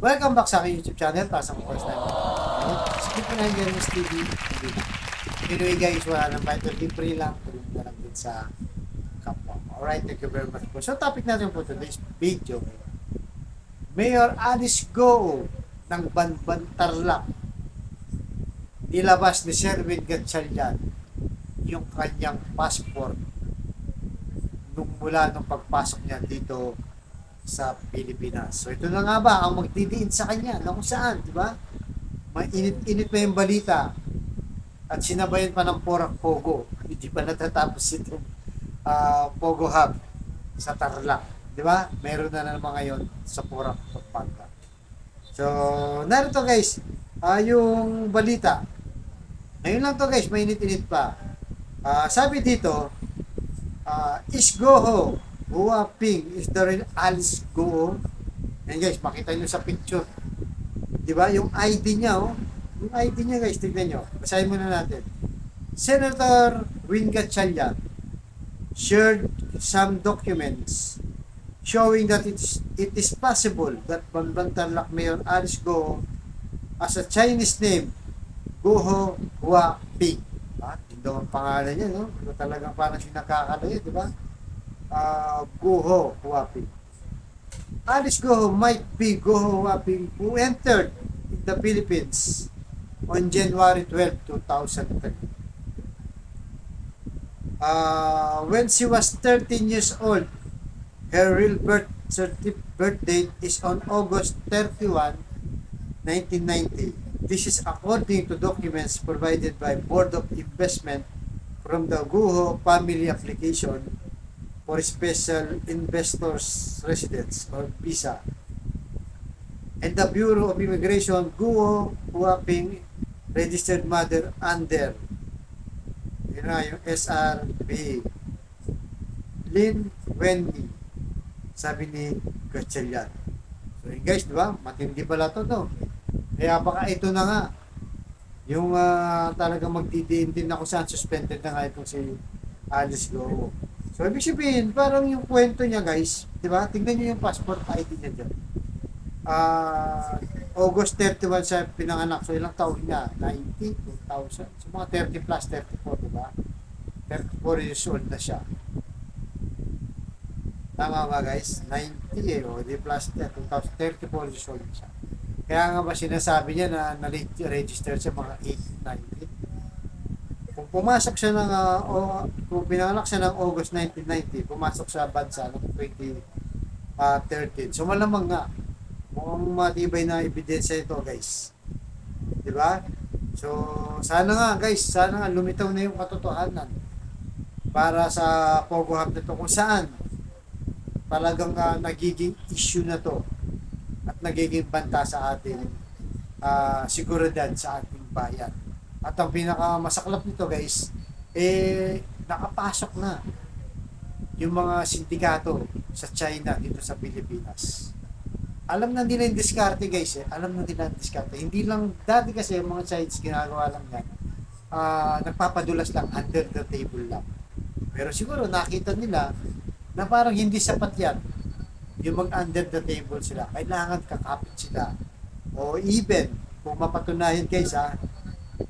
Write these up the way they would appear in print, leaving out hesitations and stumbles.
Welcome back sa aking YouTube channel. Para sa first time. Skip na yung Games TV. Anyway guys, wala nang vital free lang. Tulong na lang din sa kapwa. Alright, thank you very much po. So topic natin po today's video. Mayor Alice Go ng Banban Tarlac. Nilabas ni Sherwin Gatchalian yung kanyang passport nung pagpasok niya dito sa Pilipinas. So ito na nga ba ang magdidiin sa kanya na kung saan, di ba? Mainit-init pa yung balita at sinabayan pa ng Porak Pogo. Hindi pa natatapos itong Pogo Hub sa Tarlac. Di ba? Meron na naman ngayon sa Porak Pampanga. So, narito guys, yung balita. Ngayon lang to guys, mainit-init pa. Sabi dito, Isgoho Huaping is the real Alice Go. Yan guys, makita nyo sa picture. Diba? Yung ID niya, oh. Yung ID niya guys, tignan nyo. Basahin muna natin. Senator Win Gatchalian shared some documents showing that it is possible that Banban Tarlac Mayor Alice Go as a Chinese name, Goho Huaping. Ito ang pangalan niya, no? Ito talagang parang sinakakalayo, di ba? Goho Huaping. Alice Goho might be Goho Huaping who entered the Philippines on January 12, 2003. When she was 13 years old, her real birth date is on August 31, 1990. This is according to documents provided by Board of Investment from the Guho Family Application for Special Investors Residence or Visa and the Bureau of Immigration Guho Huaping Registered Mother under yun na yung SRB Lin Wendy, sabi ni Gatchalian. So guys, di ba? Matindi pala to, no? Kaya baka ito na nga yung talagang magdidiin din ako saan suspended na nga itong si Alice Go. So ibig sabihin, parang yung kwento niya guys, di ba? Tingnan niyo yung passport ID niya dyan. August 31 siya pinanganak. So ilang taon niya? 90, 2000. So mga 30 plus 34, di ba? 34 years old na siya. Tama ba guys? 90 eh. O di plus 10, 2034 years old na siya. Kaya nga ba sinasabi niya na na-register siya mga 18, 19. Kung pumasok siya ng, kung pinanganak siya ng August 1990, pumasok sa bansa ng 2013. So malamang nga, mukhang matibay na ebidensya ito guys. Diba? So sana nga guys, sana nga lumitaw na yung katotohanan para sa Pogo Hub na to kung saan talagang nagiging issue na to at nagiging banta sa ating seguridad sa ating bayan. At ang pinakamasaklap nito guys, nakapasok na yung mga sindikato sa China dito sa Pilipinas. Alam na nila yung diskarte guys alam na nila yung diskarte. Hindi lang, dati kasi yung mga Chinese ginagawa lang yan, nagpapadulas lang, under the table lang. Pero siguro nakita nila na parang hindi sapat yan yung mag-under the table sila. Kailangan kakapit sila. O even, kung mapatunayan guys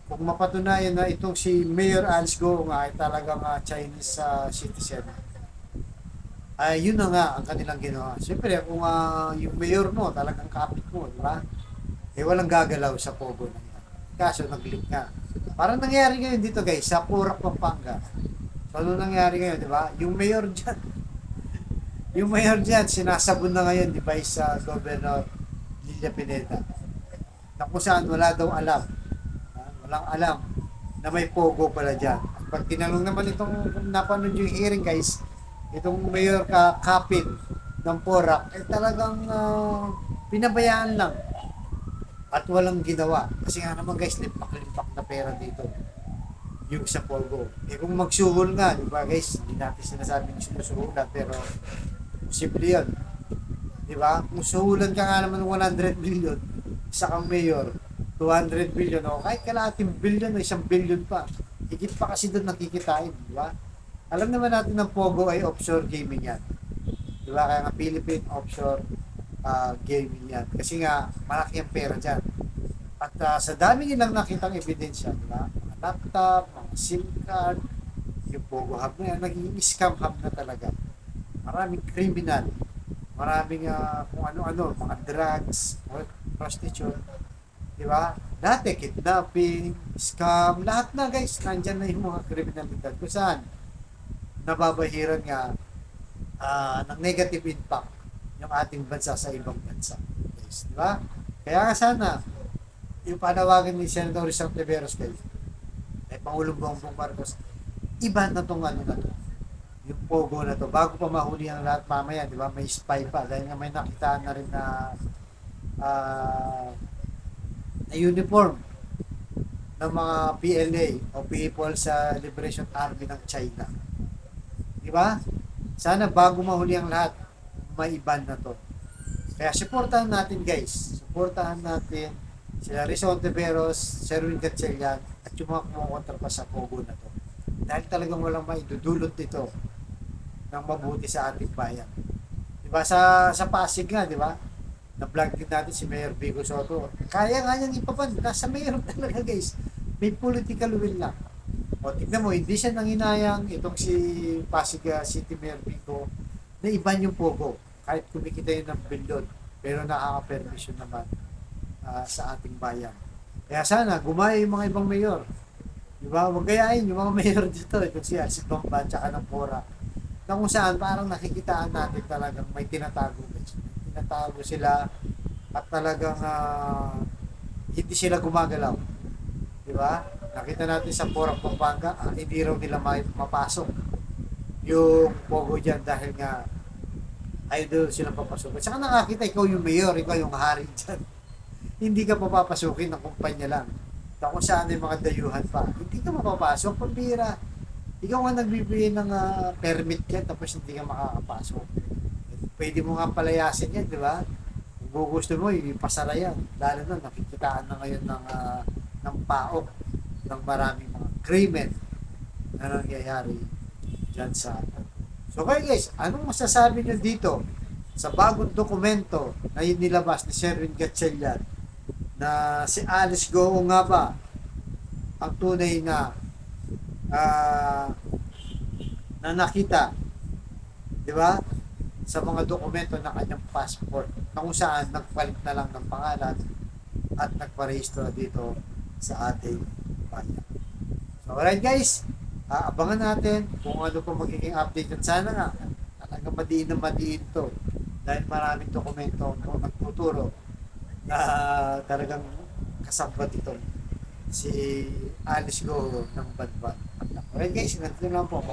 kung mapatunayan na itong si Mayor Alice Go nga ay talagang Chinese citizen, ay yun na nga ang kanilang ginawa. Siyempre, kung yung mayor mo, talagang kapit mo, di ba? Walang gagalaw sa Pogo na yan. Kaso, nag-link nga. Parang nangyari ngayon dito guys, sa Porak, Pampanga. So, ano nangyari ngayon, di ba? Yung mayor dyan, sinasabon na ngayon, di ba, sa Governor Lilia Pineda. Na kung saan wala daw alam. Walang alam na may Pogo pala dyan. At pag tinanong naman itong napanood yung hearing guys, itong mayor kapit ng Porak, talagang pinabayaan lang. At walang ginawa. Kasi nga naman guys, limpak-limpak na pera dito. Yung sa Pogo. Kung magsuhol nga, di ba guys, hindi natin sinasabing sinusuhulan, pero posible yun. Di ba? Kung suhulan ka nga naman ng 100 billion, isa kang mayor, 200 billion, o kahit kalahating billion o 1 billion pa. Higit pa kasi doon nakikitain, di ba? Alam naman natin ng Pogo ay offshore gaming yan. Di ba? Kaya nga Philippine Offshore gaming yan. Kasi nga, malaki ang pera dyan. At sa dami nilang nakitang ebidensya, di ba? Mga laptop, mga SIM card, yung Pogo Hub na yan, naging scam hub na talaga. Maraming criminal, maraming kung ano-ano, mga drugs, prostitute, di ba? Dati, kidnapping, scam, lahat na guys, nandyan na yung mga kriminalidad. Kung saan, nababahiran nga ng negative impact yung ating bansa sa ibang bansa. Guys, di ba? Kaya nga sana, yung panawagan ni Senator Rizal Tiveros guys, Pangulong Bongbong Marcos, iba na tong ano na to. Yung Pogo na to. Bago pa mahuli ang lahat mamaya, di ba? May spy pa. Dahil nga may nakitaan na rin na uniform ng mga PLA o People sa Liberation Army ng China. Di ba? Sana bago mahuli ang lahat, may iban na to. Kaya supportahan natin guys. Supportahan natin sila Rizal Tiveros, Sherwin Gatchalian, at yung mga kumukontra pa sa Pogo na to. Dahil talagang walang maidudulot dito ng mabuti sa ating bayan. Diba sa Pasig nga, di ba? Na-vlog din natin si Mayor Vico Soto. Kaya nga niyang ipapan. Nasa mayor talaga guys. May political will lang. O tignan mo, hindi siya nanginayang itong si Pasig City Mayor Vico na iban yung Pogo. Kahit kumikita yun ng bilyon. Pero nakaka-permission naman sa ating bayan. Kaya sana, gumaya yung mga ibang mayor. Diba? Huwag gayahin yung mga mayor dito. Itong si Alcid Bamba, tsaka ng Pora. Na kung saan, parang nakikitaan natin talagang may tinatago. May tinatago sila at talagang hindi sila gumagalaw. Diba? Nakita natin sa Pora, Pampanga, hindi raw nila mapasok yung Pogo dyan dahil nga idol silang papasok. At saka nakakita, ikaw yung mayor, ikaw yung hari dyan. Hindi ka papapasukin ng kumpanya lang. Kung saan yung mga dayuhan pa. Hindi ka mapapasok, pambira. Ikaw nga nagbibigay ng permit yan, tapos hindi ka makakapasok. Pwede mo nga palayasin yan, di ba? Kung gusto mo, ipasara yan. Lalo na, nakikitaan na ngayon ng paok ng maraming mga krimen na nangyayari dyan sa So kaya guys, anong masasabi nyo dito sa bagong dokumento na nilabas ni Sherwin Gatchalian na si Alice Goong nga ba ang tunay na na nakita, di ba? Sa mga dokumento ng kanyang passport na kung saan nagpalit na lang ng pangalan at nagparehistro dito sa ating bayan. So alright guys, abangan natin kung ano pa magiging update at sana nga talagang madiin na madiin to dahil maraming dokumento kung nagtuturo na talagang kasabot ito si Alice Go ng Banban. Alright guys, ganito lang po.